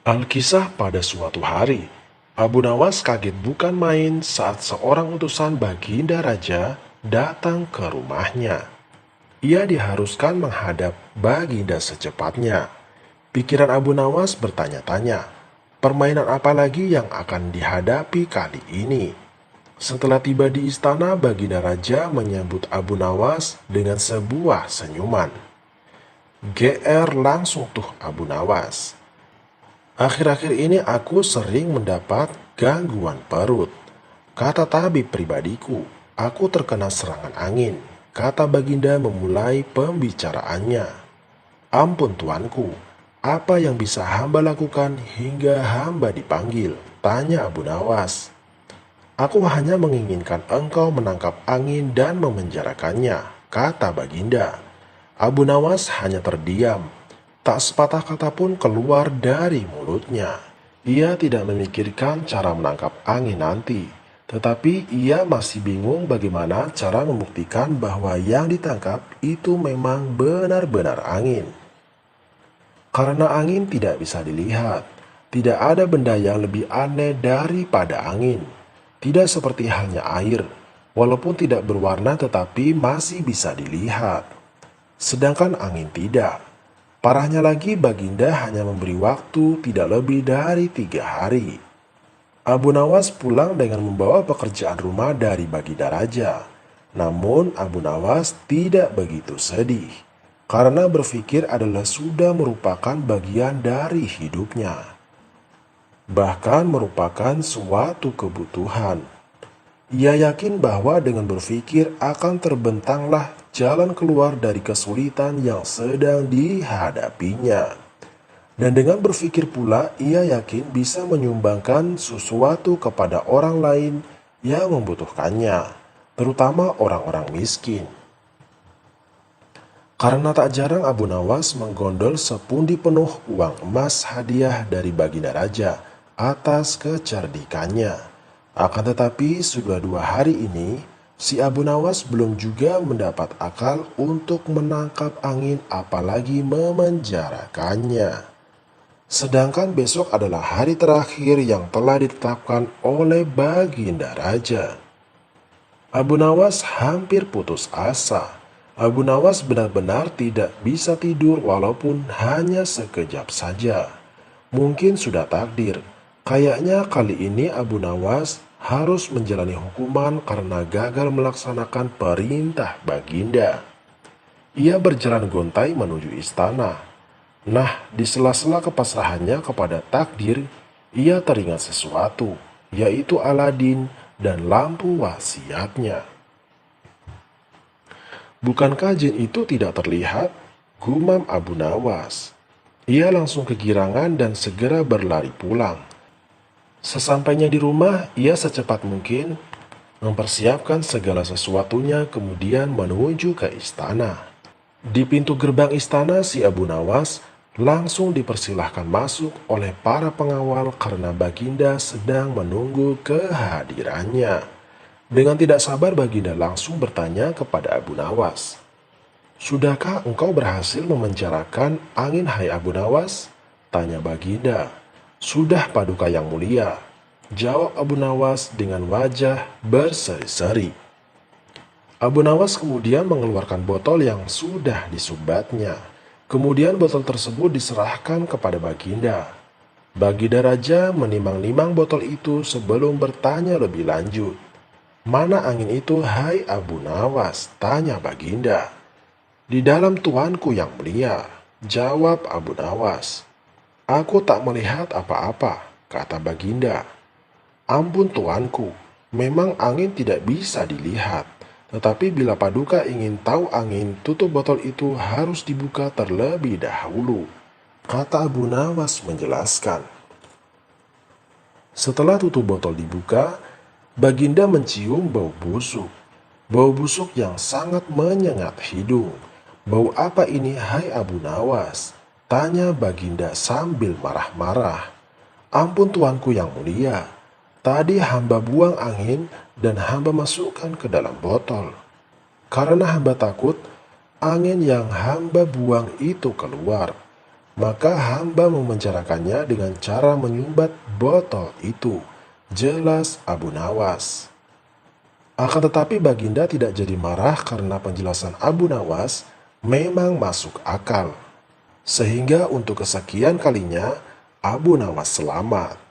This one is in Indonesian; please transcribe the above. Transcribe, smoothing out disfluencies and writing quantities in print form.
Alkisah pada suatu hari, Abu Nawas kaget bukan main saat seorang utusan Baginda Raja datang ke rumahnya. Ia diharuskan menghadap Baginda secepatnya. Pikiran Abu Nawas bertanya-tanya, permainan apa lagi yang akan dihadapi kali ini? Setelah tiba di istana, Baginda Raja menyambut Abu Nawas dengan sebuah senyuman. GR langsung tuh Abu Nawas. Akhir-akhir ini aku sering mendapat gangguan perut. Kata tabib pribadiku, aku terkena serangan angin. Kata Baginda memulai pembicaraannya. Ampun tuanku, apa yang bisa hamba lakukan hingga hamba dipanggil? Tanya Abu Nawas. Aku hanya menginginkan engkau menangkap angin dan memenjarakannya, kata Baginda. Abu Nawas hanya terdiam. Tak sepatah kata pun keluar dari mulutnya. Ia tidak memikirkan cara menangkap angin nanti, tetapi ia masih bingung bagaimana cara membuktikan bahwa yang ditangkap itu memang benar-benar angin. Karena angin tidak bisa dilihat, tidak ada benda yang lebih aneh daripada angin. Tidak seperti halnya air, walaupun tidak berwarna tetapi masih bisa dilihat. Sedangkan angin tidak. Parahnya lagi, Baginda hanya memberi waktu tidak lebih dari 3 hari. Abu Nawas pulang dengan membawa pekerjaan rumah dari Baginda Raja. Namun Abu Nawas tidak begitu sedih, karena berpikir adalah sudah merupakan bagian dari hidupnya. Bahkan merupakan suatu kebutuhan. Ia yakin bahwa dengan berpikir akan terbentanglah jalan keluar dari kesulitan yang sedang dihadapinya. Dan dengan berpikir pula, ia yakin bisa menyumbangkan sesuatu kepada orang lain yang membutuhkannya, terutama orang-orang miskin. Karena tak jarang Abu Nawas menggondol sepundi penuh uang emas hadiah dari Baginda Raja atas kecerdikannya. Akan tetapi sudah 2 hari ini, si Abu Nawas belum juga mendapat akal untuk menangkap angin apalagi memenjarakannya. Sedangkan besok adalah hari terakhir yang telah ditetapkan oleh Baginda Raja. Abu Nawas hampir putus asa. Abu Nawas benar-benar tidak bisa tidur walaupun hanya sekejap saja. Mungkin sudah takdir. Kayaknya kali ini Abu Nawas harus menjalani hukuman karena gagal melaksanakan perintah Baginda. Ia berjalan gontai menuju istana. Nah, di sela-sela kepasrahannya kepada takdir, ia teringat sesuatu, yaitu Aladin dan lampu wasiatnya. Bukankah jin itu tidak terlihat? Gumam Abu Nawas. Ia langsung kegirangan dan segera berlari pulang. Sesampainya di rumah, ia secepat mungkin mempersiapkan segala sesuatunya kemudian menuju ke istana. Di pintu gerbang istana, si Abu Nawas langsung dipersilahkan masuk oleh para pengawal karena Baginda sedang menunggu kehadirannya. Dengan tidak sabar, Baginda langsung bertanya kepada Abu Nawas. Sudahkah engkau berhasil memenjarakan angin, hai Abu Nawas? Tanya Baginda. Sudah Paduka yang mulia, jawab Abu Nawas dengan wajah berseri-seri. Abu Nawas kemudian mengeluarkan botol yang sudah disumbatnya. Kemudian botol tersebut diserahkan kepada Baginda. Baginda Raja menimang-nimang botol itu sebelum bertanya lebih lanjut. Mana angin itu, hai Abu Nawas? Tanya Baginda. Di dalam tuanku yang mulia, jawab Abu Nawas. Aku tak melihat apa-apa, kata Baginda. Ampun tuanku, memang angin tidak bisa dilihat. Tetapi bila Paduka ingin tahu angin, tutup botol itu harus dibuka terlebih dahulu, kata Abu Nawas menjelaskan. Setelah tutup botol dibuka, Baginda mencium bau busuk. Bau busuk yang sangat menyengat hidung. Bau apa ini, hai Abu Nawas? Tanya Baginda sambil marah-marah. Ampun tuanku yang mulia, tadi hamba buang angin dan hamba masukkan ke dalam botol. Karena hamba takut angin yang hamba buang itu keluar. maka hamba memenjarakannya dengan cara menyumbat botol itu. Jelas Abu Nawas. Akan tetapi Baginda tidak jadi marah karena penjelasan Abu Nawas memang masuk akal. Sehingga untuk kesekian kalinya Abu Nawas selamat.